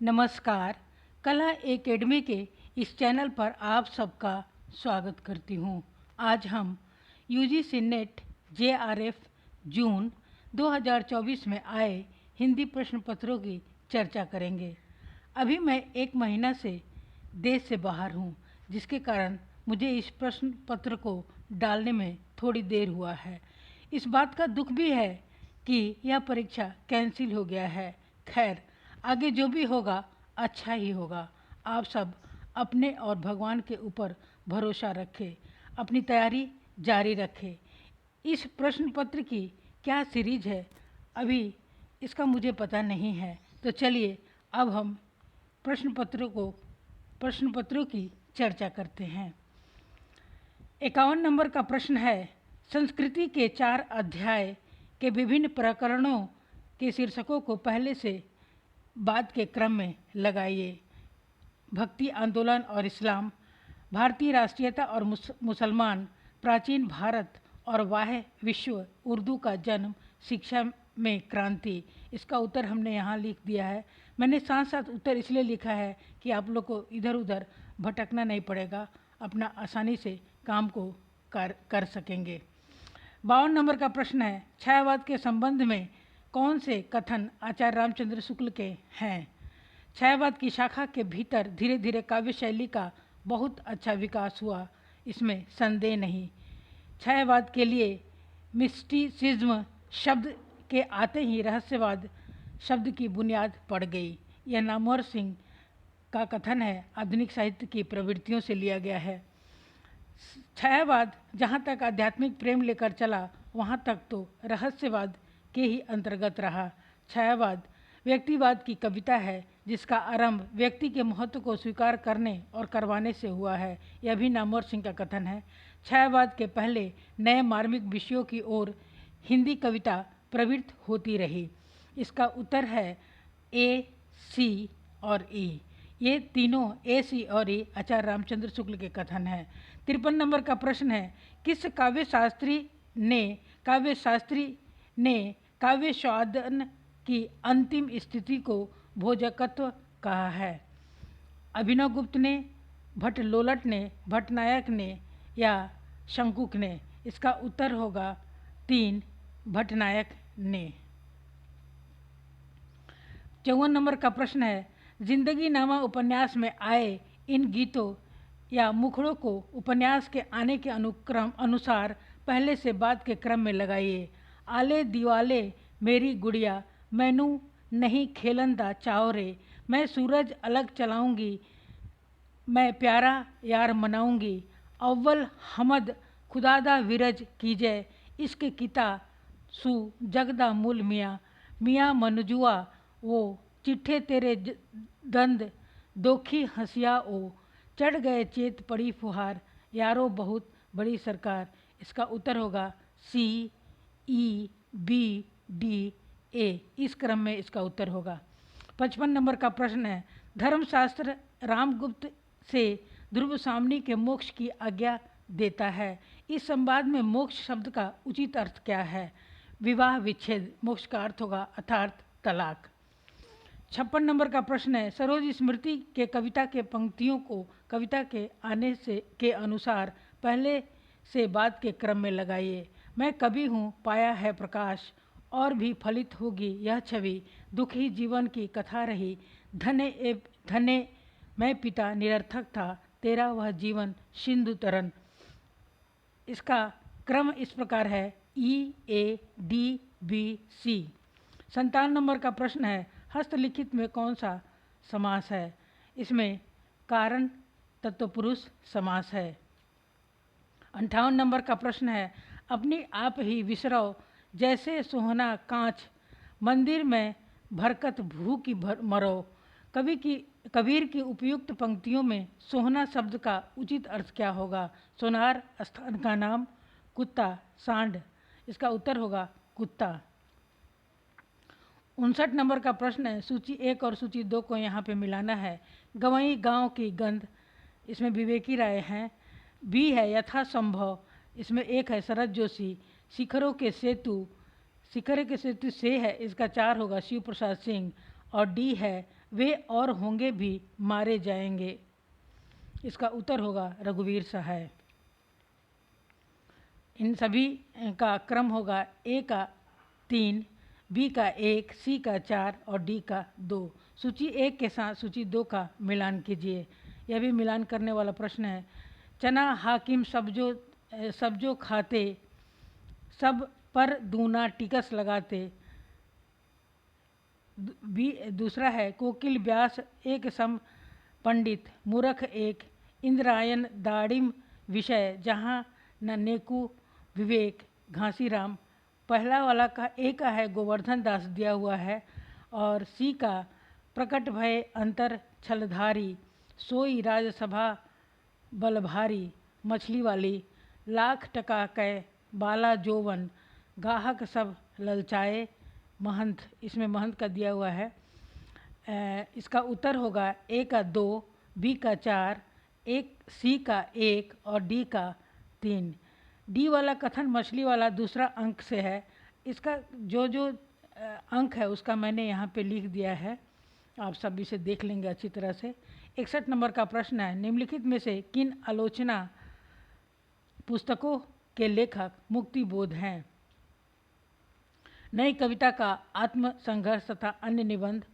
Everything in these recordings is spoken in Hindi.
नमस्कार। कला एकेडमी के इस चैनल पर आप सबका स्वागत करती हूँ। आज हम यूजीसी नेट जेआरएफ जून 2024 में आए हिंदी प्रश्न पत्रों की चर्चा करेंगे। अभी मैं एक महीना से देश से बाहर हूँ, जिसके कारण मुझे इस प्रश्न पत्र को डालने में थोड़ी देर हुआ है। इस बात का दुख भी है कि यह परीक्षा कैंसिल हो गया है। खैर, आगे जो भी होगा अच्छा ही होगा। आप सब अपने और भगवान के ऊपर भरोसा रखें, अपनी तैयारी जारी रखें। इस प्रश्न पत्र की क्या सीरीज है अभी इसका मुझे पता नहीं है, तो चलिए अब हम प्रश्न पत्रों की चर्चा करते हैं। 51 नंबर का प्रश्न है, संस्कृति के 4 अध्याय के विभिन्न प्रकरणों के शीर्षकों को पहले से बाद के क्रम में लगाइए। भक्ति आंदोलन और इस्लाम, भारतीय राष्ट्रीयता और मुसलमान, प्राचीन भारत और वाह्य विश्व, उर्दू का जन्म, शिक्षा में क्रांति। इसका उत्तर हमने यहाँ लिख दिया है। मैंने साथ साथ उत्तर इसलिए लिखा है कि आप लोग को इधर उधर भटकना नहीं पड़ेगा, अपना आसानी से काम को कर सकेंगे। 52 नंबर का प्रश्न है, छायावाद के संबंध में कौन से कथन आचार्य रामचंद्र शुक्ल के हैं? छायावाद की शाखा के भीतर धीरे धीरे काव्य शैली का बहुत अच्छा विकास हुआ, इसमें संदेह नहीं। छायावाद के लिए मिस्टिसिज्म शब्द के आते ही रहस्यवाद शब्द की बुनियाद पड़ गई। यह नामवर सिंह का कथन है, आधुनिक साहित्य की प्रवृत्तियों से लिया गया है। छायावाद जहाँ तक आध्यात्मिक प्रेम लेकर चला, वहाँ तक तो रहस्यवाद के ही अंतर्गत रहा। छायावाद व्यक्तिवाद की कविता है, जिसका आरंभ व्यक्ति के महत्व को स्वीकार करने और करवाने से हुआ है। यह भी नामवर सिंह का कथन है। छायावाद के पहले नए मार्मिक विषयों की ओर हिंदी कविता प्रवृत्त होती रही। इसका उत्तर है ए, सी और ई। ये तीनों ए, सी और ई आचार्य रामचंद्र शुक्ल के कथन है। 53 नंबर का प्रश्न है, किस काव्यशास्त्री ने काव्य स्वादन की अंतिम स्थिति को भोजकत्व कहा है? अभिनव गुप्त ने, भट्ट लोलट ने, भट्टनायक ने या शंकुक ने? इसका उत्तर होगा 3, भट्टनायक ने। 54 नंबर का प्रश्न है, जिंदगी नामा उपन्यास में आए इन गीतों या मुखड़ों को उपन्यास के आने के अनुसार पहले से बाद के क्रम में लगाइए। आले दिवाले मेरी गुड़िया, मैनू नहीं खेलन दा चाओ रे, मैं सूरज अलग चलाऊंगी, मैं प्यारा यार मनाऊंगी, अव्वल हमद खुदादा विरज कीजय, इश्क किता सु जगदा मूल मियाँ, मियाँ मनजुआ वो चिट्ठे तेरे दंद, दोखी हंसिया ओ, चढ़ गए चेत पड़ी फुहार, यारो बहुत बड़ी सरकार। इसका उत्तर होगा सी, ई, बी, डी, ए। इस क्रम में इसका उत्तर होगा। 55 नंबर का प्रश्न है, धर्मशास्त्र रामगुप्त से ध्रुव सामनी के मोक्ष की आज्ञा देता है। इस संवाद में मोक्ष शब्द का उचित अर्थ क्या है? विवाह विच्छेद मोक्ष का अर्थ होगा, अर्थात तलाक। 56 नंबर का प्रश्न है, सरोज स्मृति के कविता के पंक्तियों को कविता के आने से के अनुसार पहले से बाद के क्रम में लगाइए। मैं कवि हूँ, पाया है प्रकाश, और भी फलित होगी यह छवि, दुखी जीवन की कथा रही, धने मैं पिता निरर्थक था, तेरा वह जीवन सिंधु तरन। इसका क्रम इस प्रकार है, ई, ए, डी, बी, सी। 57 नंबर का प्रश्न है, हस्तलिखित में कौन सा समास है? इसमें कारण तत्पुरुष समास है। 58 नंबर का प्रश्न है, अपनी आप ही विसरो जैसे सोहना कांच, मंदिर में भरकत भू की मरो। कबीर की उपयुक्त पंक्तियों में सोहना शब्द का उचित अर्थ क्या होगा? सोनार स्थान का नाम, कुत्ता, सांड। इसका उत्तर होगा कुत्ता। 59 नंबर का प्रश्न है, सूची 1 और सूची 2 को यहाँ पे मिलाना है। गवई गांव की गंध, इसमें विवेकी राय हैं। बी है यथासंभव, इसमें 1 है शरद जोशी। शिखरों के सेतु से है, इसका 4 होगा शिव प्रसाद सिंह। और डी है वे और होंगे भी मारे जाएंगे। इसका उत्तर होगा रघुवीर सहाय। इन सभी का क्रम होगा ए का 3, बी का 1, सी का 4 और डी का 2। सूची 1 के साथ सूची 2 का मिलान कीजिए। यह भी मिलान करने वाला प्रश्न है। चना हाकिम सब जो खाते, सब पर दूना टिकस लगाते। दूसरा है कोकिल व्यास एक सम पंडित, मूर्ख एक, इंद्रायण दाड़िम विषय, जहाँ न नेकु विवेक, घासीराम। पहला वाला का ए का है गोवर्धन दास दिया हुआ है, और सी का प्रकट भय अंतर छलधारी, सोई राजसभा बलभारी, मछली वाली, लाख टका कै बाला जोवन, गाहक सब ललचाए महंत। इसमें महंत का दिया हुआ है। इसका उत्तर होगा ए का 2, बी का 4, सी का 1 और डी का 3। डी वाला कथन मछली वाला दूसरा अंक से है। इसका जो अंक है उसका मैंने यहाँ पे लिख दिया है, आप सब इसे देख लेंगे अच्छी तरह से। 61 नंबर का प्रश्न है, निम्नलिखित में से किन आलोचना पुस्तकों के लेखक मुक्तिबोध हैं? नई कविता का आत्म संघर्ष तथा अन्य निबंध,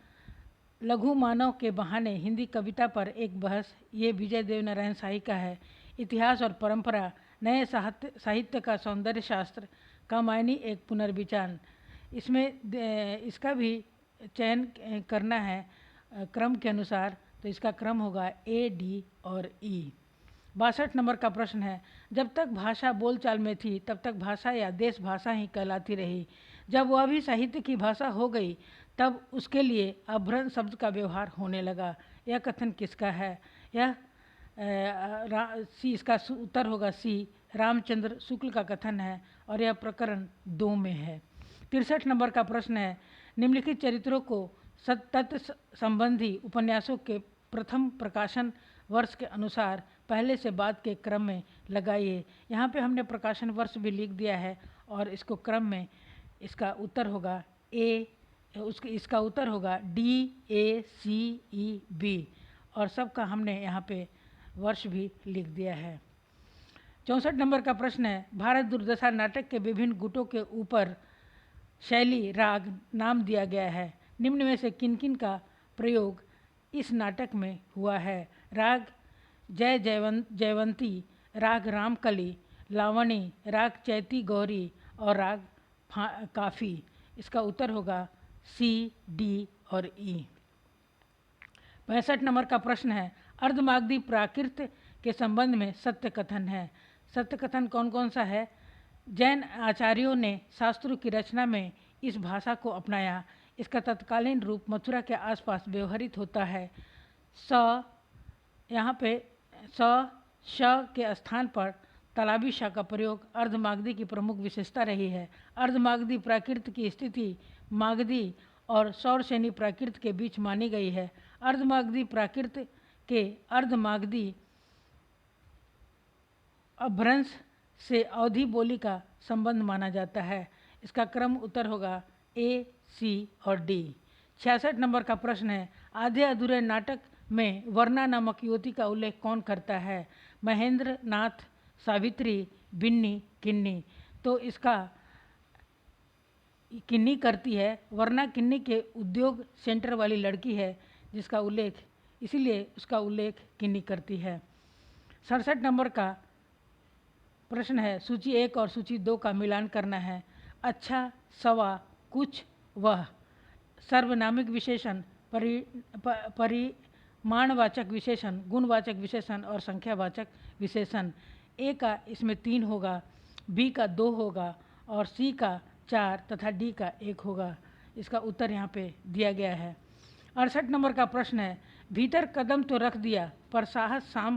लघु मानव के बहाने हिंदी कविता पर एक बहस, ये विजय देव नारायण शाही का है। इतिहास और परंपरा, नए साहित्य का सौंदर्य शास्त्र, कामायनी एक पुनर्विचार। इसमें इसका भी चयन करना है क्रम के अनुसार, तो इसका क्रम होगा ए, डी और ई। 62 नंबर का प्रश्न है, जब तक भाषा बोलचाल में थी तब तक भाषा या देश भाषा ही कहलाती रही। जब वह भी साहित्य की भाषा हो गई तब उसके लिए अभ्रंश शब्द का व्यवहार होने लगा। यह कथन किसका है? यह सी, इसका उत्तर होगा सी, रामचंद्र शुक्ल का कथन है, और यह प्रकरण 2 में है। 63 नंबर का प्रश्न है, निम्नलिखित चरित्रों को तत्व संबंधी उपन्यासों के प्रथम प्रकाशन वर्ष के अनुसार पहले से बाद के क्रम में लगाइए। यहाँ पे हमने प्रकाशन वर्ष भी लिख दिया है, और इसको क्रम में इसका उत्तर होगा ए, इसका उत्तर होगा डी, ए, सी, ई, बी, और सबका हमने यहाँ पे वर्ष भी लिख दिया है। 64 नंबर का प्रश्न है, भारत दुर्दशा नाटक के विभिन्न गुटों के ऊपर शैली राग नाम दिया गया है। निम्न में से किन किन का प्रयोग इस नाटक में हुआ है? राग जय जयवंती, राग रामकली, लावणी, राग चैती गौरी और राग काफ़ी। इसका उत्तर होगा सी, डी और ई। 65 नंबर का प्रश्न है, अर्धमागधी प्राकृत के संबंध में सत्य कथन है। सत्य कथन कौन कौन सा है? जैन आचार्यों ने शास्त्रों की रचना में इस भाषा को अपनाया। इसका तत्कालीन रूप मथुरा के आसपास व्यवहरित होता है। यहाँ पे श के स्थान पर तालाबी श का प्रयोग अर्धमागधी की प्रमुख विशेषता रही है। अर्धमागधी प्राकृत की स्थिति मागधी और सौरसेनी प्राकृत के बीच मानी गई है। अर्धमागधी प्राकृत के अर्धमागधी अभ्रंश से अवधी बोली का संबंध माना जाता है। इसका क्रम उत्तर होगा ए, सी और डी। 66 नंबर का प्रश्न है, आधे अधूरे नाटक में वर्णा नामक युवती का उल्लेख कौन करता है? महेंद्र नाथ, सावित्री, बिन्नी, किन्नी। तो इसका किन्नी करती है। वर्णा किन्नी के उद्योग सेंटर वाली लड़की है जिसका उल्लेख, इसीलिए उसका उल्लेख किन्नी करती है। 67 नंबर का प्रश्न है, सूची 1 और सूची 2 का मिलान करना है। अच्छा, सवा, कुछ, वह। सर्वनामिक विशेषण, परिमाणवाचक विशेषण, गुणवाचक विशेषण और संख्यावाचक विशेषण। ए का इसमें 3 होगा, बी का 2 होगा और सी का 4 तथा डी का 1 होगा। इसका उत्तर यहाँ पे दिया गया है। 68 नंबर का प्रश्न है, भीतर कदम तो रख दिया पर सहसा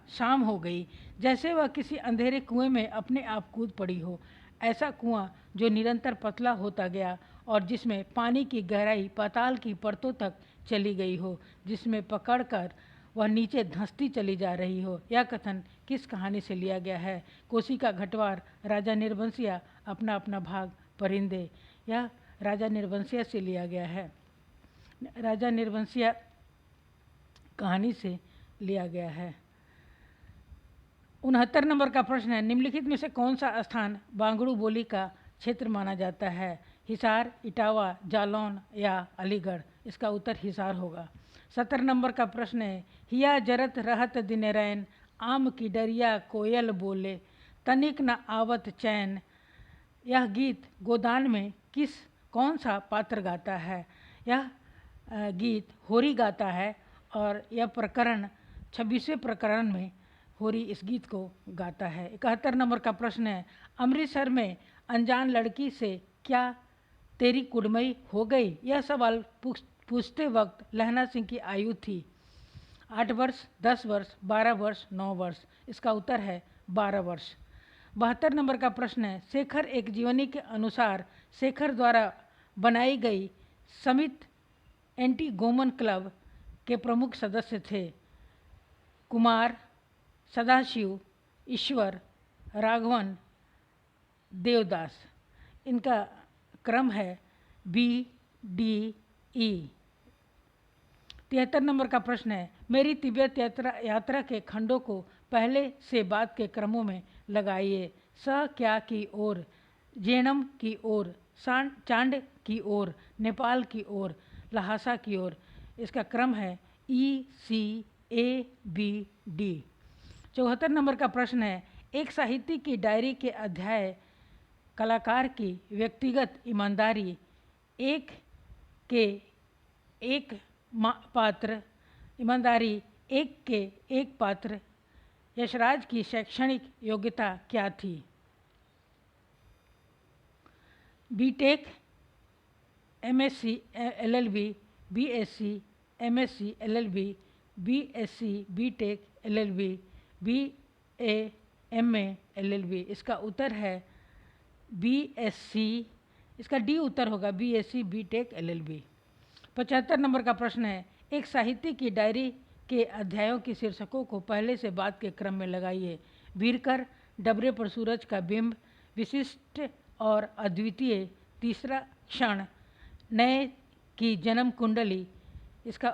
शाम हो गई, जैसे वह किसी अंधेरे कुएं में अपने आप कूद पड़ी हो। ऐसा कुआं जो निरंतर पतला होता गया और जिसमें पानी की गहराई पाताल की परतों तक चली गई हो, जिसमें पकड़कर वह नीचे धंसती चली जा रही हो। यह कथन किस कहानी से लिया गया है? कोशिका घटवार, राजा निर्वंशिया, अपना अपना भाग परिंदे। यह राजा निर्वंशिया से लिया गया है। राजा निर्वंशिया कहानी से लिया गया है। 69 नंबर का प्रश्न है, निम्नलिखित में से कौन सा स्थान बांगड़ू बोली का क्षेत्र माना जाता है? हिसार, इटावा, जालौन या अलीगढ़? इसका उत्तर हिसार होगा। 70 नंबर का प्रश्न है, हिया जरत रहत दिन रैन, आम की डरिया कोयल बोले, तनिक न आवत चैन। यह गीत गोदान में कौन सा पात्र गाता है? यह गीत होरी गाता है और यह प्रकरण 26वें प्रकरण में होरी इस गीत को गाता है। 71 नंबर का प्रश्न है, अमृतसर में अनजान लड़की से क्या तेरी कुड़मई हो गई? यह सवाल पूछते वक्त लहना सिंह की आयु थी 8 वर्ष, 10 वर्ष, 12 वर्ष, 9 वर्ष? इसका उत्तर है 12 वर्ष। 72 नंबर का प्रश्न है, शेखर एक जीवनी के अनुसार शेखर द्वारा बनाई गई समित एंटीगोमन क्लब के प्रमुख सदस्य थे? कुमार, सदाशिव, ईश्वर, राघवन, देवदास? इनका क्रम है बी डी ई। 73 नंबर का प्रश्न है, मेरी तिब्बत यात्रा के खंडों को पहले से बाद के क्रमों में लगाइए। स क्या की ओर, जेनम की ओर, चांड की ओर, नेपाल की ओर, लहासा की ओर? इसका क्रम है ई सी ए बी डी। 74 नंबर का प्रश्न है, एक साहित्य की डायरी के अध्याय कलाकार की व्यक्तिगत ईमानदारी, एक के एक पात्र, ईमानदारी एक के एक पात्र, यशराज की शैक्षणिक योग्यता क्या थी? BTech, MSc LLB, BSc, MSc LLB, BSc BTech LLB, BA MA LLB? इसका उत्तर है बीएससी। इसका डी उत्तर होगा, बीएससी बीटेक एलएलबी। 75 नंबर का प्रश्न है, एक साहित्य की डायरी के अध्यायों के शीर्षकों को पहले से बाद के क्रम में लगाइए। वीरकर, डबरे पर सूरज का बिंब, विशिष्ट और अद्वितीय, तीसरा क्षण, नए की जन्म कुंडली? इसका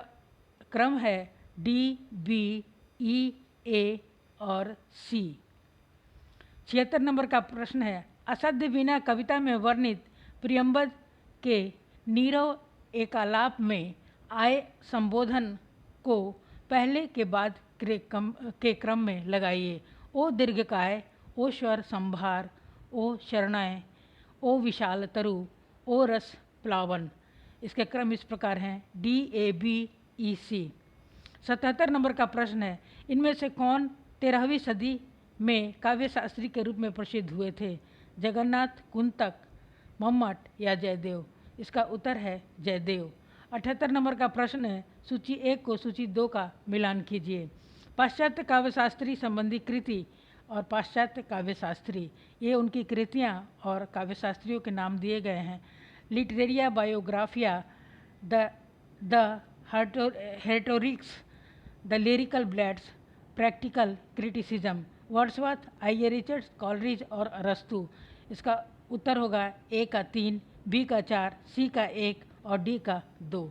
क्रम है डी बी ई ए और सी। 76 नंबर का प्रश्न है, असध्य बिना कविता में वर्णित प्रियम्बद के नीरव एकालाप में आए संबोधन को पहले के बाद के क्रम में लगाइए। ओ दीर्घकाय, ओ स्वर संभार, ओ शरणाय, ओ विशाल तरु, ओ रस प्लावन? इसके क्रम इस प्रकार हैं, D A B E C. 77 number का प्रश्न है, इनमें से कौन 13वीं सदी में काव्य शास्त्री के रूप में प्रसिद्ध हुए थे? जगन्नाथ, कुंतक, मम्मट या जयदेव? इसका उत्तर है जयदेव। 78 नंबर का प्रश्न है, सूची 1 को सूची 2 का मिलान कीजिए। पाश्चात्य काव्यशास्त्री संबंधी कृति और पाश्चात्य काव्यशास्त्री, ये उनकी कृतियाँ और काव्यशास्त्रियों के नाम दिए गए हैं। Literaria biographia, the rhetorics, the lyrical ballads, practical criticism? Wordsworth, I A Richards, Coleridge और अरस्तु? इसका उत्तर होगा ए का 3, बी का 4, सी का 1 और डी का 2।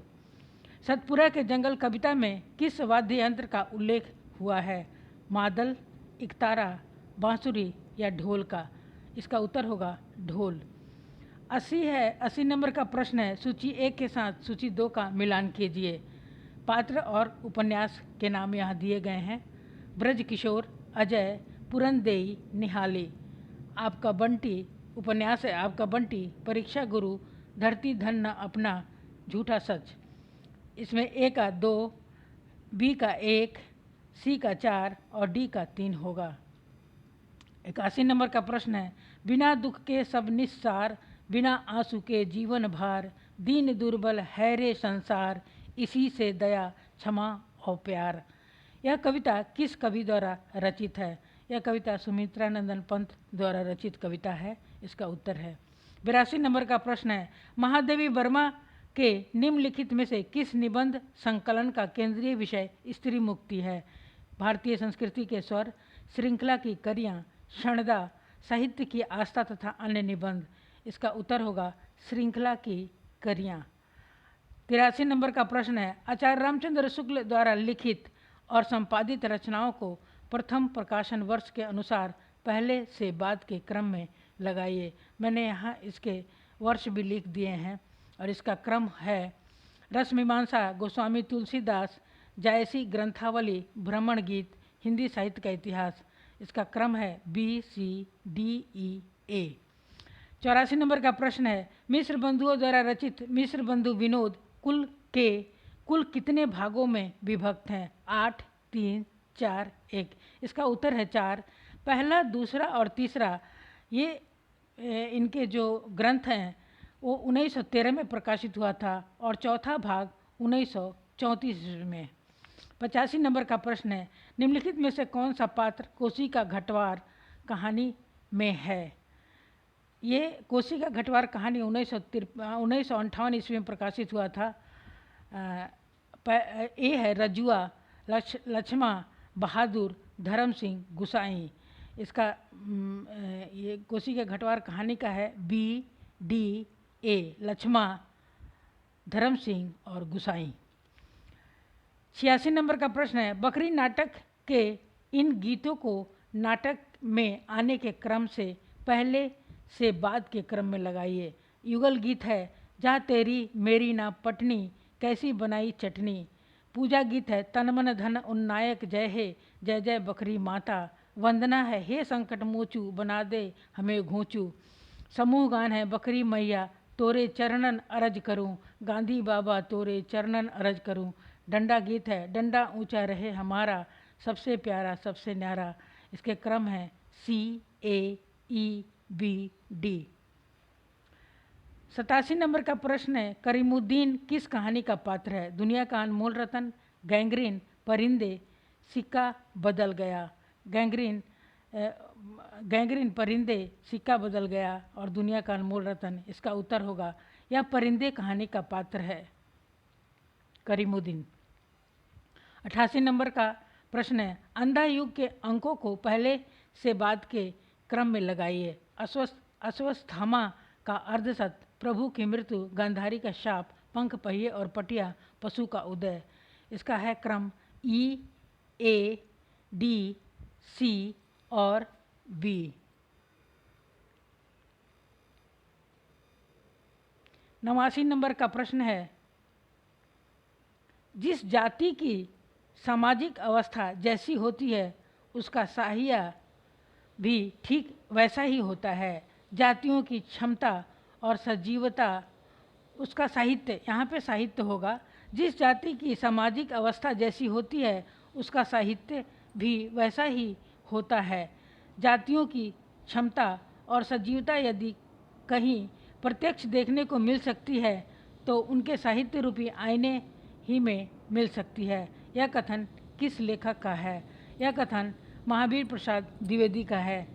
सतपुरा के जंगल कविता में किस वाद्य यंत्र का उल्लेख हुआ है? मादल, इकतारा, बांसुरी या ढोल का? इसका उत्तर होगा ढोल। 80 नंबर का प्रश्न है, सूची 1 के साथ सूची 2 का मिलान कीजिए। पात्र और उपन्यास के नाम यहाँ दिए गए हैं। ब्रज किशोर, अजय, पुरंदेई, निहाली। आपका बंटी उपन्यास है आपका बंटी, परीक्षा गुरु, धरती धन न अपना, झूठा सच? इसमें ए का 2, बी का 1, सी का 4 और डी का 3 होगा। 81 नंबर का प्रश्न है, बिना दुख के सब निस्सार, बिना आंसू के जीवन भार, दीन दुर्बल है रे संसार, इसी से दया क्षमा और प्यार? यह कविता किस कवि द्वारा रचित है? यह कविता सुमित्रानंदन पंत द्वारा रचित कविता है। इसका उत्तर है। 82 नंबर का प्रश्न है, महादेवी वर्मा के निम्नलिखित में से किस निबंध संकलन का केंद्रीय विषय स्त्री मुक्ति है? भारतीय संस्कृति के स्वर, श्रृंखला की करियाँ, क्षणदा, साहित्य की आस्था तथा अन्य निबंध? इसका उत्तर होगा श्रृंखला की करियाँ। 83 नंबर का प्रश्न है, आचार्य रामचंद्र शुक्ल द्वारा लिखित और संपादित रचनाओं को प्रथम प्रकाशन वर्ष के अनुसार पहले से बाद के क्रम में लगाइए। मैंने यहाँ इसके वर्ष भी लिख दिए हैं और इसका क्रम है रसमीमांसा गोस्वामी तुलसीदास, जायसी ग्रंथावली, भ्रमण गीत, हिंदी साहित्य का इतिहास। इसका क्रम है BCDEA। 84 नंबर का प्रश्न है, मिश्र बंधुओं द्वारा रचित मिश्र बंधु विनोद कुल कितने भागों में विभक्त हैं? 8, 3, 4, 1। इसका उत्तर है 4। पहला, दूसरा और तीसरा ये इनके जो ग्रंथ हैं वो 1913 में प्रकाशित हुआ था और चौथा भाग 1934 में। 85 नंबर का प्रश्न है, निम्नलिखित में से कौन सा पात्र कोसी का घटवार कहानी में है? ये कोसी का घटवार कहानी 1958 ईस्वी में प्रकाशित हुआ था। ए है रजुआ, लक्ष्मा, बहादुर, धर्म सिंह, गुसाई। इसका ये कोसी के घटवार कहानी का है BDA, लक्ष्मा, धर्म सिंह और गुसाई। 86 नंबर का प्रश्न है, बकरी नाटक के इन गीतों को नाटक में आने के क्रम से पहले से बाद के क्रम में लगाइए। युगल गीत है, जा तेरी मेरी ना पटनी, कैसी बनाई चटनी। पूजा गीत है, तन मन धन उन्नायक जय हे, जय जय बकरी माता। वंदना है, हे संकट मोचू, बना दे हमें घोंचू। समूह गान है, बकरी मैया तोरे चरणन अरज करूं, गांधी बाबा तोरे चरणन अरज करूं। डंडा गीत है, डंडा ऊंचा रहे हमारा, सबसे प्यारा सबसे न्यारा। इसके क्रम है CAEBD। 87 नंबर का प्रश्न है, करीमुद्दीन किस कहानी का पात्र है? दुनिया का अनमोल रतन, गैंग्रीन, परिंदे, सिक्का बदल गया। गैंग्रीन, परिंदे, सिक्का बदल गया और दुनिया का अनमोल रतन। इसका उत्तर होगा, यह परिंदे कहानी का पात्र है करीमुद्दीन। 88 नंबर का प्रश्न है, अंधा युग के अंकों को पहले से बाद के क्रम में लगाइए। अश्वस्थामा का अर्धसत, प्रभु की मृत्यु, गांधारी का शाप, पंख पहिए और पटिया, पशु का उदय। इसका है क्रम EADC और B। 89 नंबर का प्रश्न है, जिस जाति की सामाजिक अवस्था जैसी होती है उसका साहित्य भी ठीक वैसा ही होता है। जातियों की क्षमता और सजीवता उसका साहित्य, यहाँ पे साहित्य होगा। जिस जाति की सामाजिक अवस्था जैसी होती है उसका साहित्य भी वैसा ही होता है। जातियों की क्षमता और सजीवता यदि कहीं प्रत्यक्ष देखने को मिल सकती है तो उनके साहित्य रूपी आईने ही में मिल सकती है। यह कथन किस लेखक का है? यह कथन महावीर प्रसाद द्विवेदी का है।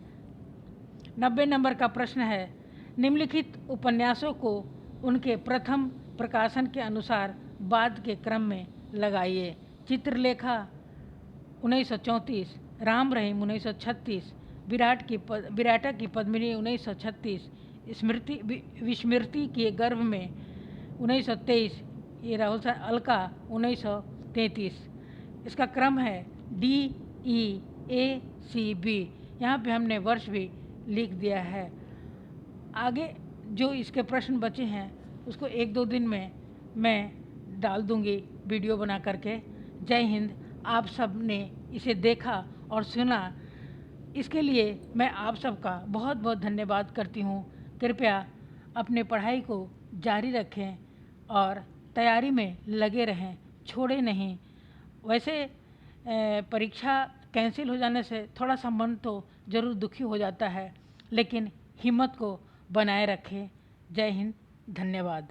90 नंबर का प्रश्न है, निम्नलिखित उपन्यासों को उनके प्रथम प्रकाशन के अनुसार बाद के क्रम में लगाइए। चित्रलेखा 1934, राम रहीम 1936, विराटा की पद्मिनी 1936, विस्मृति के गर्भ में 1923, ये राहुल सा अलका 1933। इसका क्रम है DEACB। यहाँ पे हमने वर्ष भी लिख दिया है। आगे जो इसके प्रश्न बचे हैं उसको 1-2 दिन में मैं डाल दूँगी वीडियो बना करके। जय हिंद। आप सब ने इसे देखा और सुना, इसके लिए मैं आप सबका बहुत बहुत धन्यवाद करती हूँ। कृपया अपने पढ़ाई को जारी रखें और तैयारी में लगे रहें, छोड़े नहीं। वैसे परीक्षा कैंसिल हो जाने से थोड़ा सा मन तो ज़रूर दुखी हो जाता है, लेकिन हिम्मत को बनाए रखें। जय हिंद, धन्यवाद।